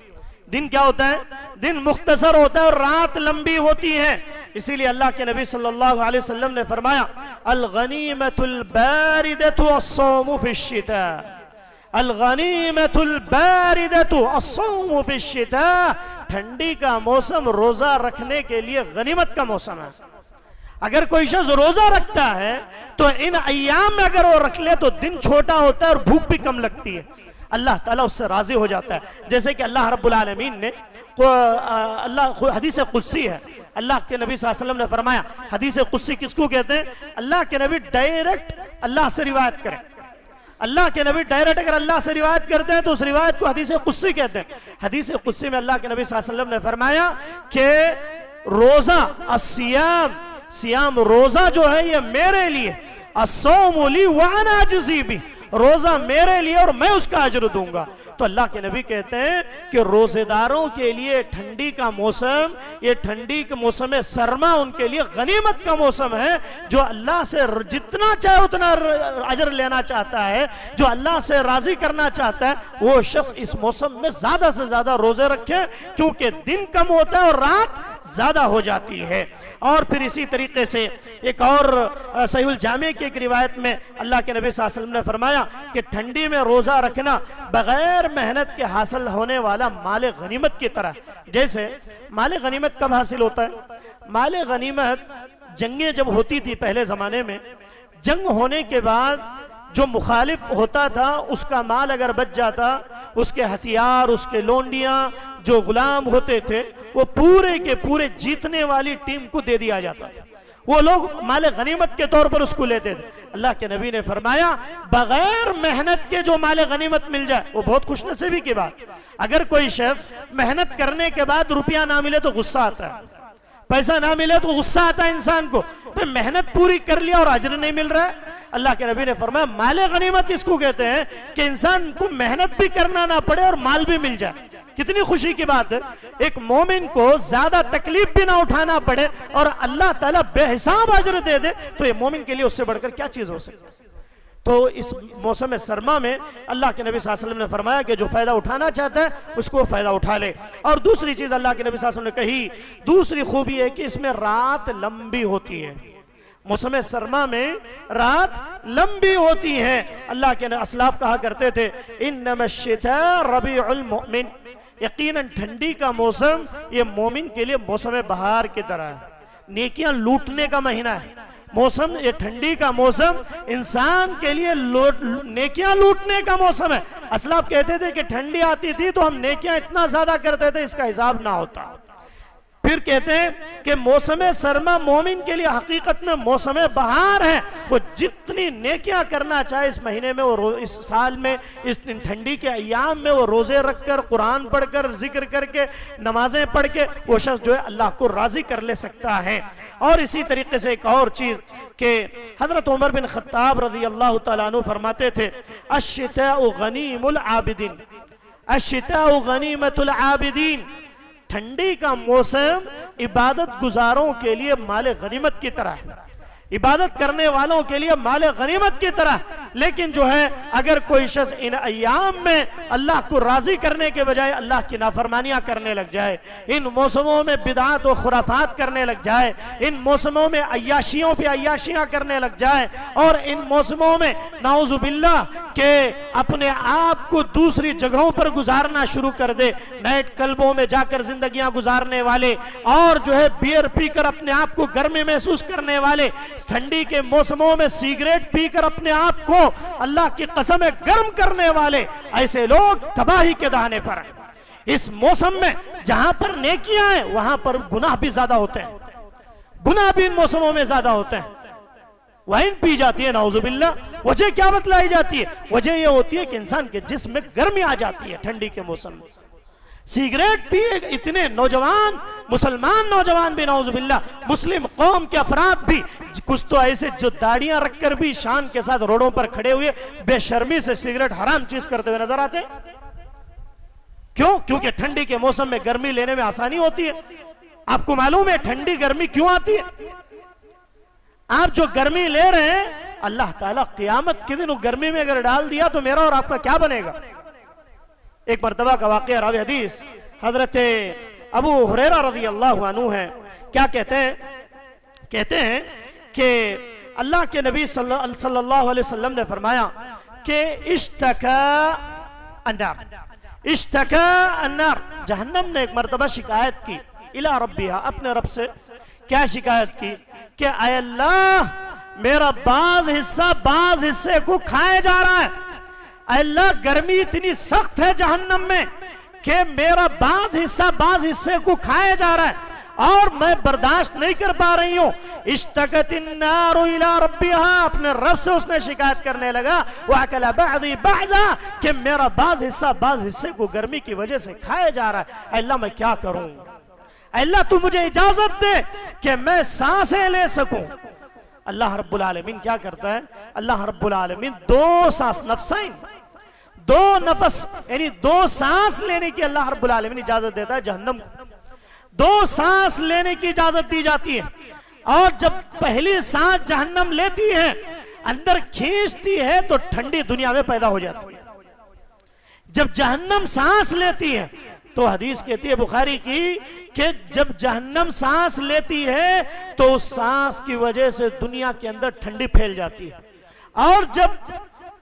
دن کیا ہوتا ہے؟ دن مختصر ہوتا ہے اور رات لمبی ہوتی ہے۔ اسی لئے اللہ کے نبی صلی اللہ علیہ وسلم نے فرمایا الغنیمۃ الباردۃ الصوم فی الشتاء، الغنیمۃ الباردۃ الصوم فی الشتاء، ٹھنڈی کا موسم روزہ رکھنے کے لیے غنیمت کا موسم ہے۔ اگر کوئی شخص روزہ رکھتا ہے تو ان ایام میں اگر وہ رکھ لے تو دن چھوٹا ہوتا ہے اور بھوک بھی کم لگتی ہے، اللہ تعالیٰ اس سے راضی ہو جاتا ہے۔ جیسے کہ اللہ رب العالمین نے حدیث قدسی ہے، اللہ کے نبی صلی اللہ علیہ وسلم نے فرمایا، حدیث قدسی کس کو کہتے ہیں؟ اللہ کے نبی ڈائریکٹ اللہ سے روایت کریں۔ اللہ کے نبی ڈائریکٹ اگر اللہ سے روایت کرتے ہیں تو اس روایت کو حدیث قدسی کہتے ہیں۔ حدیث قدسی میں اللہ کے نبی صلی اللہ علیہ وسلم نے فرمایا کہ روزہ، سیام روزہ جو ہے یہ میرے لیے، الصوم لی وانا اجزی بہ، روزہ میرے لیے اور میں اس کا اجر دوں گا۔ تو اللہ کے نبی کہتے ہیں کہ روزے داروں کے لیے ٹھنڈی کا موسم، یہ ٹھنڈی کے موسم سرما ان کے لیے غنیمت کا موسم ہے۔ جو اللہ سے جتنا چاہے اتنا اجر لینا چاہتا ہے، جو اللہ سے راضی کرنا چاہتا ہے، وہ شخص اس موسم میں زیادہ سے زیادہ روزے رکھے، کیونکہ دن کم ہوتا ہے اور رات زیادہ ہو جاتی ہے۔ اور پھر اسی طریقے سے ایک اور صحیح الجامع کی ایک روایت میں اللہ کے نبی صلی اللہ علیہ وسلم نے فرمایا کہ ٹھنڈی میں روزہ رکھنا بغیر محنت کے حاصل ہونے والا مال غنیمت کی طرح۔ جیسے مال غنیمت کب حاصل ہوتا ہے؟ مال غنیمت جنگیں جب ہوتی تھی پہلے زمانے میں، جنگ ہونے کے بعد جو مخالف ہوتا تھا اس کا مال اگر بچ جاتا، اس کے ہتھیار، اس کے لونڈیاں، جو غلام ہوتے تھے، وہ پورے کے پورے جیتنے والی ٹیم کو دے دیا جاتا تھا۔ وہ لوگ مال غنیمت کے طور پر اس کو لیتے تھے۔ اللہ کے نبی نے فرمایا بغیر محنت کے جو مال غنیمت مل جائے وہ بہت خوش نصیبی کی بات۔ اگر کوئی شخص محنت کرنے کے بعد روپیہ نہ ملے تو غصہ آتا ہے، پیسہ نہ ملے تو غصہ آتا ہے انسان کو، تو محنت پوری کر لیا اور اجر نہیں مل رہا ہے۔ اللہ کے نبی نے فرمایا مال غنیمت اس کو کہتے ہیں کہ انسان کو محنت بھی کرنا نہ پڑے اور مال بھی مل جائے۔ کتنی خوشی کی بات ہے، ایک مومن کو زیادہ تکلیف بھی نہ اٹھانا پڑے اور اللہ تعالیٰ بے حساب اجر دے دے، تو یہ مومن کے لیے اس سے بڑھ کر کیا چیز ہو سکتی ہے۔ تو اس موسم سرما میں اللہ کے نبی صلی اللہ علیہ وسلم نے فرمایا کہ جو فائدہ اٹھانا چاہتا ہے اس کو فائدہ اٹھا لے۔ اور دوسری چیز اللہ کے نبی صلی اللہ علیہ وسلم نے کہی، دوسری خوبی ہے کہ اس میں رات لمبی ہوتی ہے۔ موسم سرما میں رات لمبی ہوتی ہے۔ اللہ کے اسلاف کہا کرتے تھے انما الشتاء ربیع المؤمن، یقیناً ٹھنڈی کا موسم یہ مومن کے لیے موسم بہار کی طرح ہے۔ نیکیاں لوٹنے کا مہینہ ہے، موسم یہ ٹھنڈی کا موسم انسان کے لیے نیکیاں لوٹنے کا موسم ہے۔ اسلاف کہتے تھے کہ ٹھنڈی آتی تھی تو ہم نیکیاں اتنا زیادہ کرتے تھے اس کا حساب نہ ہوتا۔ پھر کہتے ہیں کہ موسم سرما مومن کے لیے حقیقت میں موسم بہار ہے، وہ جتنی نیکیاں کرنا چاہے اس مہینے میں، وہ اس سال میں، اس ٹھنڈی کے ایام میں، وہ روزے رکھ کر، قرآن پڑھ کر، ذکر کر کے، نمازیں پڑھ کے وہ شخص جو ہے اللہ کو راضی کر لے سکتا ہے۔ اور اسی طریقے سے ایک اور چیز کہ حضرت عمر بن خطاب رضی اللہ تعالیٰ عنہ فرماتے تھے الشتاء غنیم العابدین، الشتاء غنیمت العابدین، ٹھنڈی کا موسم عبادت گزاروں کے لیے مال غنیمت کی طرح ہے، عبادت کرنے والوں کے لیے مال غنیمت کی طرح۔ لیکن جو ہے اگر کوئی شخص ان ایام میں اللہ کو راضی کرنے کے بجائے اللہ کی نافرمانیاں کرنے لگ جائے، ان موسموں میں بدعات و خرافات کرنے لگ جائے، ان موسموں میں عیاشیوں پہ عیاشیاں کرنے لگ جائے، اور ان موسموں میں نعوذ باللہ کہ اپنے آپ کو دوسری جگہوں پر گزارنا شروع کر دے، نائٹ کلبوں میں جا کر زندگیاں گزارنے والے، اور جو ہے بیئر پی کر اپنے آپ کو گرمی محسوس کرنے والے، ٹھنڈی کے موسموں میں سیگریٹ پی کر اپنے آپ کو اللہ کی قسم گرم کرنے والے، ایسے لوگ تباہی کے دہانے پر ہیں۔ اس موسم میں جہاں پر نیکیاں ہیں وہاں پر گناہ بھی زیادہ ہوتے ہیں، گناہ بھی ان موسموں میں زیادہ ہوتے ہیں۔ وائن پی جاتی ہے نعوذ باللہ، وجہ کیا بتلائی جاتی ہے؟ وجہ یہ ہوتی ہے کہ انسان کے جسم میں گرمی آ جاتی ہے ٹھنڈی کے موسم میں۔ سیگریٹ پیے اتنے نوجوان، مسلمان نوجوان بھی نعوذ باللہ، مسلم قوم کے افراد بھی، کچھ تو ایسے جو داڑیاں رکھ کر بھی شان کے ساتھ روڈوں پر کھڑے ہوئے بے شرمی سے سیگریٹ حرام چیز کرتے ہوئے نظر آتے ہیں۔ کیوں؟ کیونکہ ٹھنڈی کے موسم میں گرمی لینے میں آسانی ہوتی ہے۔ آپ کو معلوم ہے ٹھنڈی گرمی کیوں آتی ہے؟ آپ جو گرمی لے رہے ہیں اللہ تعالیٰ قیامت کے دن وہ گرمی میں اگر ڈال دیا تو میرا اور آپ کا کیا بنے گا؟ ایک مرتبہ کا واقعہ راوی حدیث حضرت ابو ہریرہ رضی اللہ عنہ ہے، کیا کہتے ہیں؟ کہتے ہیں کہ اللہ کے نبی صلی اللہ علیہ وسلم نے فرمایا کہ اشتکا النار، جہنم نے ایک مرتبہ شکایت کی الی ربیہا، اپنے رب سے کیا شکایت کی کہ اے اللہ میرا بعض حصے کو کھائے جا رہا ہے، اے اللہ گرمی اتنی سخت ہے جہنم میں کہ میرا بعض حصے کو کھائے جا رہا ہے اور میں برداشت نہیں کر پا رہی ہوں۔ اشتکت النار الی ربیہا، اپنے رب سے اس نے شکایت کرنے لگا وَأَكَلَ بَعْضِي بَعْضًا، کہ میرا بعض حصے کو گرمی کی وجہ سے کھائے جا رہا ہے، اے اللہ میں کیا کروں؟ اے اللہ تو مجھے اجازت دے کہ میں سانسیں لے سکوں۔ اللہ رب العالمین کیا کرتا ہے؟ اللہ رب العالمین دو سانس، نفسین، دو نفس، یعنی دو سانس لینے کی اللہ رب العالمین اجازت دیتا ہے جہنم کو، دو سانس لینے کی اجازت دی جاتی ہے۔ اور جب پہلی سانس جہنم لیتی ہے، اندر کھینچتی ہے تو ٹھنڈی دنیا میں پیدا ہو جاتی ہے۔ جب جہنم سانس لیتی ہے تو حدیث کہتی ہے بخاری کی کہ جب جہنم سانس لیتی ہے تو اس سانس کی وجہ سے دنیا کے اندر ٹھنڈی پھیل جاتی ہے، اور جب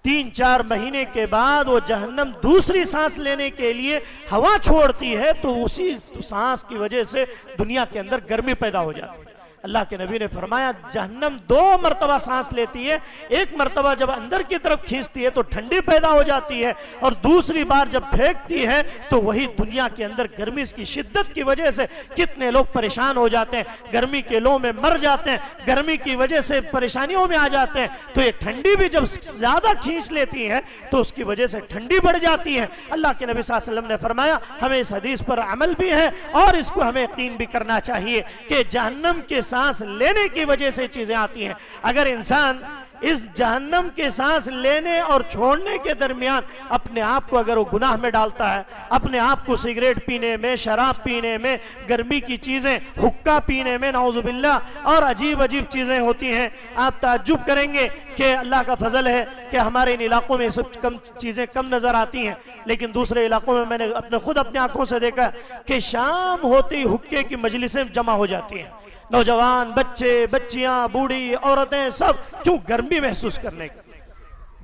3-4 مہینے کے بعد وہ جہنم دوسری سانس لینے کے لیے ہوا چھوڑتی ہے تو اسی سانس کی وجہ سے دنیا کے اندر گرمی پیدا ہو جاتی ہے۔ اللہ کے نبی نے فرمایا جہنم 2 مرتبہ سانس لیتی ہے، ایک مرتبہ جب اندر کی طرف کھینچتی ہے تو ٹھنڈی پیدا ہو جاتی ہے، اور دوسری بار جب پھینکتی ہے تو وہی دنیا کے اندر گرمی کی شدت کی وجہ سے کتنے لوگ پریشان ہو جاتے ہیں، گرمی کے لو میں مر جاتے ہیں، گرمی کی وجہ سے پریشانیوں میں آ جاتے ہیں۔ تو یہ ٹھنڈی بھی جب زیادہ کھینچ لیتی ہے تو اس کی وجہ سے ٹھنڈی بڑھ جاتی ہے۔ اللہ کے نبی صلی اللہ علیہ وسلم نے فرمایا ہمیں اس حدیث پر عمل بھی ہے اور اس کو ہمیں یقین بھی کرنا چاہیے کہ جہنم کے سانس لینے کی وجہ سے چیزیں آتی ہیں۔ اگر انسان اس جہنم کے سانس لینے اور چھوڑنے کے درمیان اپنے آپ کو اگر وہ گناہ میں ڈالتا ہے، اپنے آپ کو سگریٹ پینے میں، شراب پینے میں، گرمی کی چیزیں، حقہ پینے میں نعوذ باللہ، اور عجیب چیزیں ہوتی ہیں، آپ تعجب کریں گے کہ اللہ کا فضل ہے کہ ہمارے ان علاقوں میں سب چیزیں کم نظر آتی ہیں، لیکن دوسرے علاقوں میں نے خود اپنے آنکھوں سے دیکھا کہ شام ہوتے ہی حقے کی مجلسیں جمع ہو جاتی ہیں، نوجوان، بچے، بچیاں، بوڑھی، عورتیں، سب کیوں؟ گرمی محسوس کرنے کا۔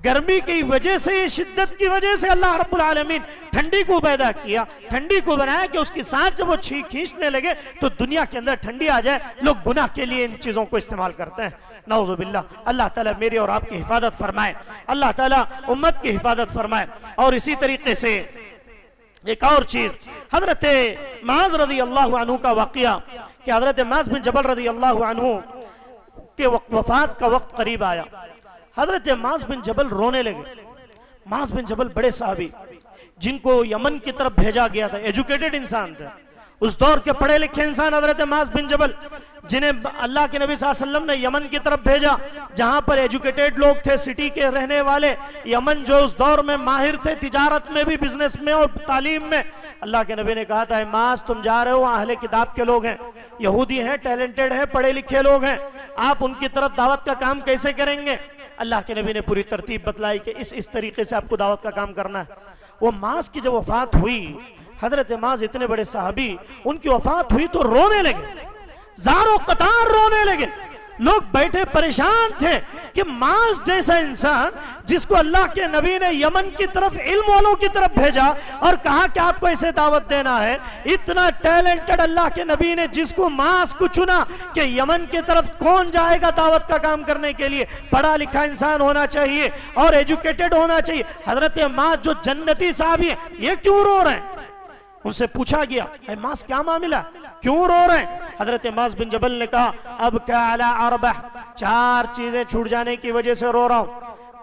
گرمی کی وجہ سے، شدت کی وجہ سے اللہ رب العالمین ٹھنڈی کو پیدا کیا، ٹھنڈی کو بنایا کہ اس کی سانس جب وہ کھینچنے لگے تو دنیا کے اندر ٹھنڈی آ جائے. لوگ گناہ کے لیے ان چیزوں کو استعمال کرتے ہیں. نعوذ باللہ. اللہ تعالیٰ میری اور آپ کی حفاظت فرمائے، اللہ تعالیٰ امت کی حفاظت فرمائے. اور اسی طریقے سے ایک اور چیز، حضرت معاذ رضی اللہ عنہ کا واقعہ کہ حضرت معاذ بن جبل رضی اللہ عنہ کے وفات کا وقت قریب آیا. حضرت معاذ بن جبل رونے لگے. معاذ بن جبل بڑے صحابی جن کو یمن کی طرف بھیجا گیا تھا، ایجوکیٹڈ انسان تھے، اس دور کے پڑھے لکھے انسان حضرت معاذ بن جبل، جنہیں اللہ کے نبی صلی اللہ علیہ وسلم نے یمن کی طرف بھیجا جہاں پر ایجوکیٹڈ لوگ تھے، سٹی کے رہنے والے. یمن جو اس دور میں ماہر تھے تجارت میں بھی، بزنس میں اور تعلیم میں. اللہ کے نبی نے کہا تھا معاذ تم جا رہے ہو، وہاں اہل کتاب کے لوگ ہیں، یہودی ہیں، ٹیلنٹڈ ہیں، پڑھے لکھے لوگ ہیں، آپ ان کی طرف دعوت کا کام کیسے کریں گے؟ اللہ کے نبی نے پوری ترتیب بتلائی کہ اس طریقے سے آپ کو دعوت کا کام کرنا ہے. وہ معاذ کی جب وفات ہوئی، حضرت معاذ اتنے بڑے صحابی، ان کی وفات ہوئی تو رونے لگے، زاروں قطار رونے لگے. لوگ بیٹھے پریشان تھے کہ معاذ جیسا انسان جس کو اللہ کے نبی نے یمن کی طرف علم والوں کی طرف بھیجا اور کہا کہ آپ کو اسے دعوت دینا ہے، اتنا ٹیلنٹڈ اللہ کے نبی نے جس کو معاذ کو چنا کہ یمن کی طرف کون جائے گا دعوت کا کام کرنے کے لیے، پڑھا لکھا انسان ہونا چاہیے اور ایجوکیٹڈ ہونا چاہیے. حضرت معاذ جو جنتی صحابی ہیں، یہ کیوں رو رہے ہیں؟ ان سے پوچھا گیا اے معاذ کیا معاملہ، کیوں رو رہے ہیں؟ حضرت معاذ بن جبل نے کہا اب کیا علی اربع، 4 چیزیں چھوٹ جانے کی وجہ سے رو رہا ہوں.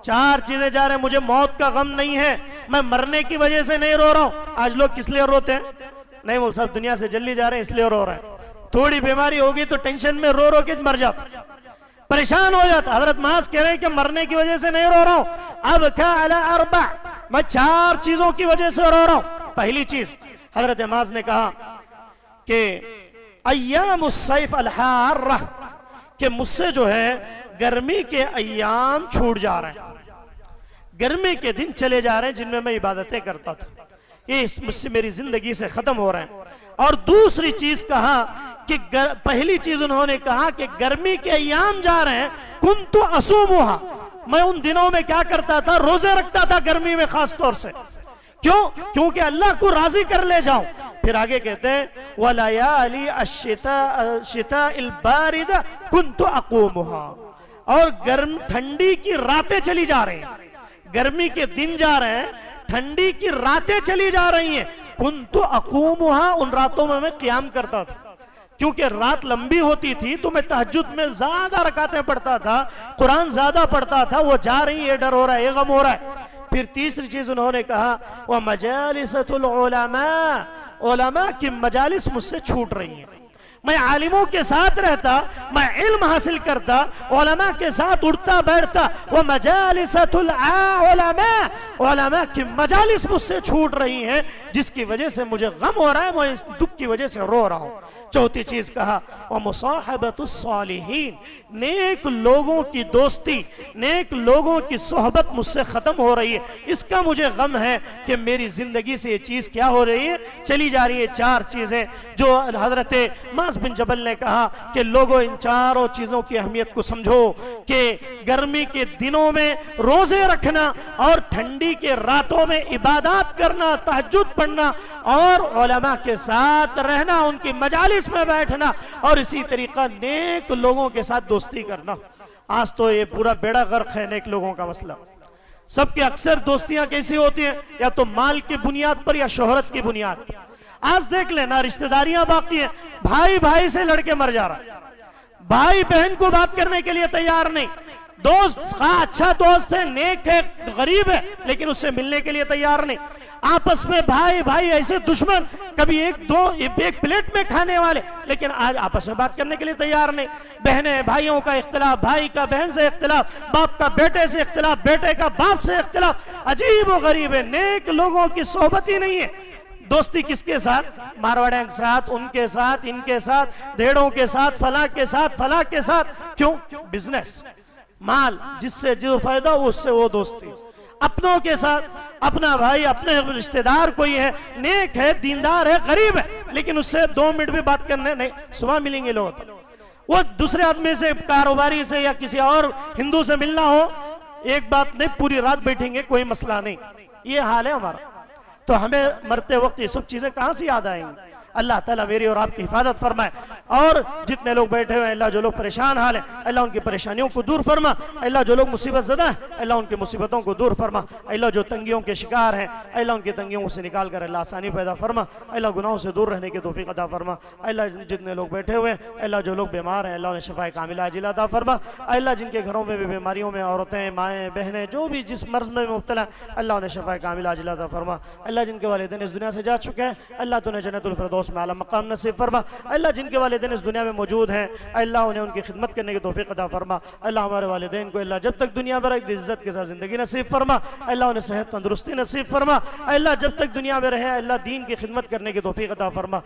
4 چیزیں جا رہے ہیں، مجھے موت کا غم نہیں ہے، میں مرنے کی وجہ سے نہیں رو رہا ہوں. آج لوگ کس لیے روتے ہیں؟ نہیں وہ سب دنیا سے جلدی جا رہے ہیں اس لیے رو رہے ہیں. تھوڑی بیماری ہوگی تو ٹینشن میں رو رو کے مر جاتا، پریشان ہو جاتا. حضرت معاذ کہہ رہے ہیں کہ مرنے کی وجہ سے نہیں رو رہا ہوں، اب کیا علی اربع، میں 4 چیزوں کی وجہ سے رو رہا ہوں. پہلی چیز حضرت معاذ نے کہا کہ ایام الصیف الحارہ، کہ مجھ سے جو ہے گرمی کے ایام چھوٹ جا رہے ہیں، گرمی کے دن چلے جا رہے ہیں جن میں میں عبادتیں کرتا تھا، یہ مجھ سے میری زندگی سے ختم ہو رہے ہیں. اور دوسری چیز کہا کہ پہلی چیز انہوں نے کہا کہ گرمی کے ایام جا رہے ہیں، کنت اصومھا، میں ان دنوں میں کیا کرتا تھا؟ روزے رکھتا تھا گرمی میں خاص طور سے. کیوں؟ کیونکہ اللہ کو راضی کر لے جاؤں. پھر آگے کہتے ہیں وَلَيَالِ الشِّتَاءِ الْبَارِدَ كُنْتُ أَقُومُهَا، اور ٹھنڈی کی راتیں چلی جا رہی ہیں، گرمی کے دن جا رہے ہیں، ٹھنڈی کی راتیں چلی جا رہی ہیں. كُنْتُ أَقُومُهَا، ان راتوں میں قیام کرتا تھا، کیونکہ رات لمبی ہوتی تھی تو میں تہجد میں زیادہ رکعتیں پڑھتا تھا، قرآن زیادہ پڑھتا تھا. وہ جا رہی ہے، یہ ڈر ہو رہا ہے، یہ غم ہو رہا ہے. پھر تیسری چیز انہوں نے کہا وَمَجَالِسَةُ الْعُلَمَاءِ، علماء کی مجالس مجھ سے چھوٹ رہی ہیں. میں عالموں کے ساتھ رہتا، میں علم حاصل کرتا، علماء کے ساتھ اٹھتا بیٹھتا. وَمَجَالِسَةُ الْعُلَمَاءِ، علماء کی مجالس مجھ سے چھوٹ رہی ہیں جس کی وجہ سے مجھے غم ہو رہا ہے، میں اس دکھ کی وجہ سے رو رہا ہوں. چوتھی چیز کہا وَمُصَاحَبَةُ الصَّالِحِينَ، نیک لوگوں کی دوستی، نیک لوگوں کی صحبت مجھ سے ختم ہو رہی ہے، اس کا مجھے غم ہے کہ میری زندگی سے یہ چیز کیا ہو رہی ہے؟ چلی جا رہی ہے. 4 چیزیں جو حضرت معاذ بن جبل نے کہا کہ لوگوں ان 4 چیزوں کی اہمیت کو سمجھو کہ گرمی کے دنوں میں روزے رکھنا اور ٹھنڈی کے راتوں میں عبادات کرنا، تہجد پڑھنا اور علماء کے ساتھ رہنا، ان کی مجالس میں بیٹھنا اور اسی طریقہ نیک لوگوں کے ساتھ دوستی کرنا. آج تو یہ پورا بیڑا غرق ہے نیک لوگوں کا مسئلہ. سب کے اکثر دوستیاں کیسی ہوتی ہیں؟ یا تو مال کی بنیاد پر یا شہرت کی بنیاد پر. آج دیکھ لینا رشتہ داریاں باقی ہیں، بھائی بھائی سے لڑ کے مر جا رہا، بھائی بہن کو بات کرنے کے لیے تیار نہیں، دوست اچھا دوست ہے، نیک ہے، غریب ہے، لیکن اس سے ملنے کے لیے تیار نہیں. آپس میں بھائی بھائی ایسے دشمن، کبھی ایک پلیٹ میں کھانے والے، لیکن آج آپس میں بات کرنے کے لیے تیار نہیں. بہنیں بھائیوں کا اختلاف، بھائی کا بہن سے اختلاف، باپ کا بیٹے سے اختلاف، بیٹے کا باپ سے اختلاف. عجیب و غریب ہے، نیک لوگوں کی صحبت ہی نہیں ہے. دوستی کس کے ساتھ؟ مارواڑوں کے ساتھ، ان کے ساتھ، ان کے ساتھ، دھیڑوں کے ساتھ، فلاں کے ساتھ، فلاں کے ساتھ. کیوں؟ بزنس، مال، جس سے جو فائدہ ہو اس سے وہ دوستی. اپنوں کے ساتھ، اپنا بھائی، اپنے رشتہ دار کوئی ہے، نیک ہے، دیندار ہے، غریب ہے، لیکن اس سے 2 منٹ بھی بات کرنے نہیں. صبح ملیں گے لوگ، وہ دوسرے آدمی سے، کاروباری سے یا کسی اور ہندو سے ملنا ہو، ایک بات نہیں، پوری رات بیٹھیں گے کوئی مسئلہ نہیں، یہ حال ہے ہمارا۔ تو ہمیں مرتے وقت یہ سب چیزیں کہاں سے یاد آئیں گی؟ اللہ تعالیٰ میری اور آپ کی حفاظت فرمائے، اور جتنے لوگ بیٹھے ہوئے ہیں اللہ جو لوگ پریشان حال ہیں اللہ ان کی پریشانیوں کو دور فرما، اللہ جو لوگ مصیبت زدہ ہیں اللہ ان کی مصیبتوں کو دور فرما، اللہ جو تنگیوں کے شکار ہیں اللہ ان کی تنگیوں سے نکال کر اللہ آسانی پیدا فرما، اللہ گناہوں سے دور رہنے کی توفیق عطا فرما، اللہ جتنے لوگ بیٹھے ہوئے ہیں اللہ جو لوگ بیمار ہیں اللہ انہیں شفائے کاملہ عاجلہ عطا فرما، اللہ جن کے گھروں میں بھی بیماریوں میں عورتیں مائیں بہنیں جو بھی جس مرض میں مبتلا ہیں اللہ انہیں شفائے کاملہ عاجلہ عطا فرما، اللہ جن کے والدین اس دنیا سے جا چکے ہیں اللہ تو انہیں جنت الفردوس میں اعلیٰ مقام نصیب فرما، اللہ جن کے والدین اس دنیا میں موجود ہیں اللہ انہیں ان کی خدمت کرنے کی توفیق عطا فرما، اللہ ہمارے والدین کو اللہ جب تک دنیا میں رہے عزت کے ساتھ زندگی نصیب فرما، اللہ انہیں صحت تندرستی نصیب فرما، اللہ جب تک دنیا میں رہے اللہ دین کی خدمت کرنے کی توفیق عطا فرما۔